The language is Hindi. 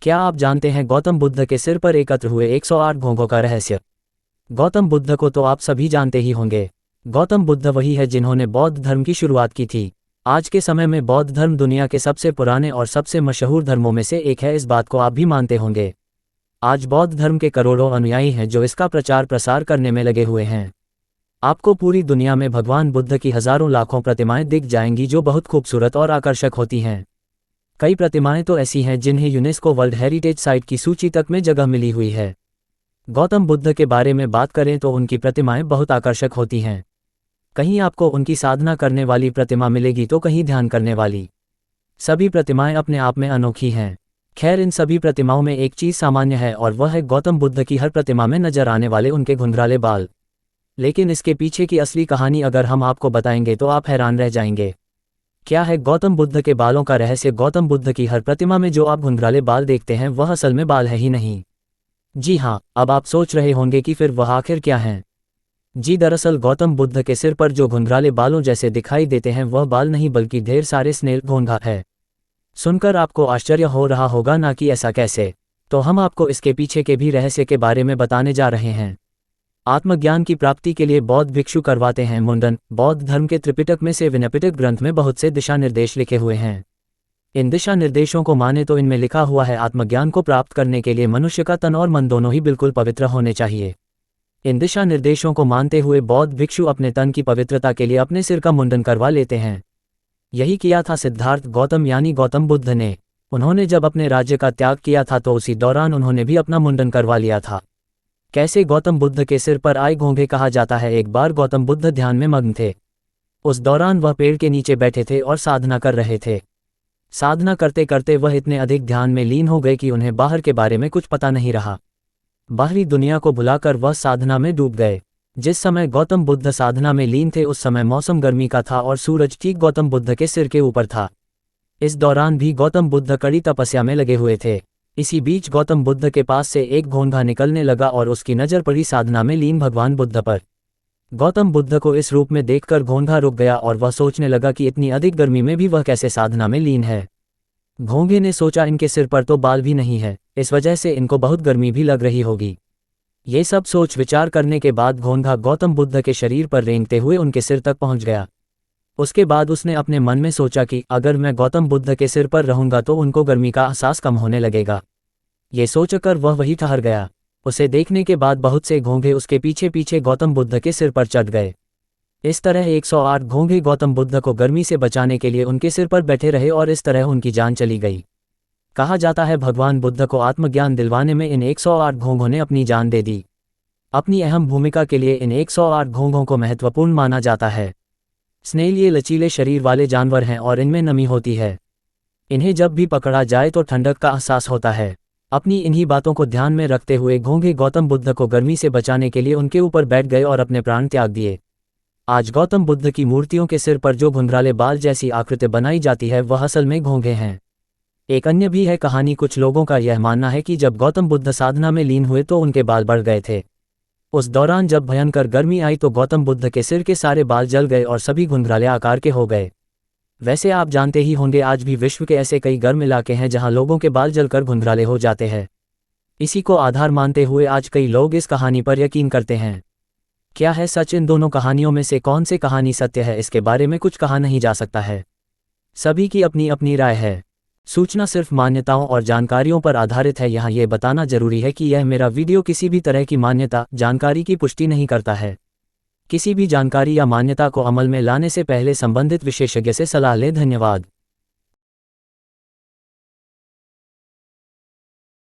क्या आप जानते हैं गौतम बुद्ध के सिर पर एकत्र हुए 108 घोंघों का रहस्य? गौतम बुद्ध को तो आप सभी जानते ही होंगे। गौतम बुद्ध वही है जिन्होंने बौद्ध धर्म की शुरुआत की थी। आज के समय में बौद्ध धर्म दुनिया के सबसे पुराने और सबसे मशहूर धर्मों में से एक है, इस बात को आप भी मानते होंगे। आज बौद्ध धर्म के करोड़ों अनुयायी हैं जो इसका प्रचार प्रसार करने में लगे हुए हैं। आपको पूरी दुनिया में भगवान बुद्ध की हजारों लाखों प्रतिमाएं दिख जाएंगी जो बहुत खूबसूरत और आकर्षक होती हैं। कई प्रतिमाएं तो ऐसी हैं जिन्हें यूनेस्को वर्ल्ड हेरिटेज साइट की सूची तक में जगह मिली हुई है। गौतम बुद्ध के बारे में बात करें तो उनकी प्रतिमाएं बहुत आकर्षक होती हैं। कहीं आपको उनकी साधना करने वाली प्रतिमा मिलेगी तो कहीं ध्यान करने वाली। सभी प्रतिमाएं अपने आप में अनोखी हैं। खैर, इन सभी प्रतिमाओं में एक चीज़ सामान्य है और वह है गौतम बुद्ध की हर प्रतिमा में नजर आने वाले उनके घुंघराले बाल। लेकिन इसके पीछे की असली कहानी अगर हम आपको बताएंगे तो आप हैरान रह जाएंगे। क्या है गौतम बुद्ध के बालों का रहस्य? गौतम बुद्ध की हर प्रतिमा में जो आप घुंघराले बाल देखते हैं वह असल में बाल है ही नहीं। जी हाँ, अब आप सोच रहे होंगे कि फिर वह आखिर क्या हैं? जी, दरअसल गौतम बुद्ध के सिर पर जो घुंघराले बालों जैसे दिखाई देते हैं वह बाल नहीं बल्कि ढेर सारे स्नेल घोंघा है। सुनकर आपको आश्चर्य हो रहा होगा ना कि ऐसा कैसे, तो हम आपको इसके पीछे के भी रहस्य के बारे में बताने जा रहे हैं। आत्मज्ञान की प्राप्ति के लिए बौद्ध भिक्षु करवाते हैं मुंडन। बौद्ध धर्म के त्रिपिटक में से विनपिटक ग्रंथ में बहुत से दिशा निर्देश लिखे हुए हैं। इन दिशा निर्देशों को माने तो इनमें लिखा हुआ है आत्मज्ञान को प्राप्त करने के लिए मनुष्य का तन और मन दोनों ही बिल्कुल पवित्र होने चाहिए। इन दिशा निर्देशों को मानते हुए बौद्ध भिक्षु अपने तन की पवित्रता के लिए अपने सिर का मुंडन करवा लेते हैं। यही किया था सिद्धार्थ गौतम यानी गौतम बुद्ध ने। उन्होंने जब अपने राज्य का त्याग किया था तो उसी दौरान उन्होंने भी अपना मुंडन करवा लिया था। कैसे? गौतम बुद्ध के सिर पर आए घोंघे कहा जाता है एक बार गौतम बुद्ध ध्यान में मग्न थे। उस दौरान वह पेड़ के नीचे बैठे थे और साधना कर रहे थे। साधना करते करते वह इतने अधिक ध्यान में लीन हो गए कि उन्हें बाहर के बारे में कुछ पता नहीं रहा। बाहरी दुनिया को भुलाकर वह साधना में डूब गए। जिस समय गौतम बुद्ध साधना में लीन थे उस समय मौसम गर्मी का था और सूरज ठीक गौतम बुद्ध के सिर के ऊपर था। इस दौरान भी गौतम बुद्ध कड़ी तपस्या में लगे हुए थे। इसी बीच गौतम बुद्ध के पास से एक घोंघा निकलने लगा और उसकी नज़र पड़ी साधना में लीन भगवान बुद्ध पर। गौतम बुद्ध को इस रूप में देखकर घोंघा रुक गया और वह सोचने लगा कि इतनी अधिक गर्मी में भी वह कैसे साधना में लीन है। घोंघे ने सोचा इनके सिर पर तो बाल भी नहीं है, इस वजह से इनको बहुत गर्मी भी लग रही होगी। ये सब सोच विचार करने के बाद घोंघा गौतम बुद्ध के शरीर पर रेंगते हुए उनके सिर तक पहुंच गया। उसके बाद उसने अपने मन में सोचा कि अगर मैं गौतम बुद्ध के सिर पर रहूंगा तो उनको गर्मी का एहसास कम होने लगेगा। ये सोचकर वह वहीं ठहर गया। उसे देखने के बाद बहुत से घोंघे उसके पीछे पीछे गौतम बुद्ध के सिर पर चढ़ गए। इस तरह 108 घोंघे गौतम बुद्ध को गर्मी से बचाने के लिए उनके सिर पर बैठे रहे और इस तरह उनकी जान चली गई। कहा जाता है भगवान बुद्ध को आत्मज्ञान दिलवाने में इन 108 घोंघों ने अपनी जान दे दी। अपनी अहम भूमिका के लिए इन 108 घोंघों को महत्वपूर्ण माना जाता है। स्नेल ये लचीले शरीर वाले जानवर हैं और इनमें नमी होती है। इन्हें जब भी पकड़ा जाए तो ठंडक का एहसास होता है। अपनी इन्हीं बातों को ध्यान में रखते हुए घोंघे गौतम बुद्ध को गर्मी से बचाने के लिए उनके ऊपर बैठ गए और अपने प्राण त्याग दिए। आज गौतम बुद्ध की मूर्तियों के सिर पर जो घुंघराले बाल जैसी आकृति बनाई जाती है वह असल में घोंघे हैं। एक अन्य भी है कहानी। कुछ लोगों का यह मानना है कि जब गौतम बुद्ध साधना में लीन हुए तो उनके बाल बढ़ गए थे। उस दौरान जब भयंकर गर्मी आई तो गौतम बुद्ध के सिर के सारे बाल जल गए और सभी घुंघराले आकार के हो गए। वैसे आप जानते ही होंगे आज भी विश्व के ऐसे कई गर्म इलाके हैं जहां लोगों के बाल जलकर घुंघराले हो जाते हैं। इसी को आधार मानते हुए आज कई लोग इस कहानी पर यकीन करते हैं। क्या है सच? इन दोनों कहानियों में से कौन सी कहानी सत्य है इसके बारे में कुछ कहा नहीं जा सकता है। सभी की अपनी अपनी राय है। सूचना सिर्फ मान्यताओं और जानकारियों पर आधारित है। यहाँ ये बताना जरूरी है कि यह मेरा वीडियो किसी भी तरह की मान्यता जानकारी की पुष्टि नहीं करता है। किसी भी जानकारी या मान्यता को अमल में लाने से पहले संबंधित विशेषज्ञ से सलाह लें। धन्यवाद।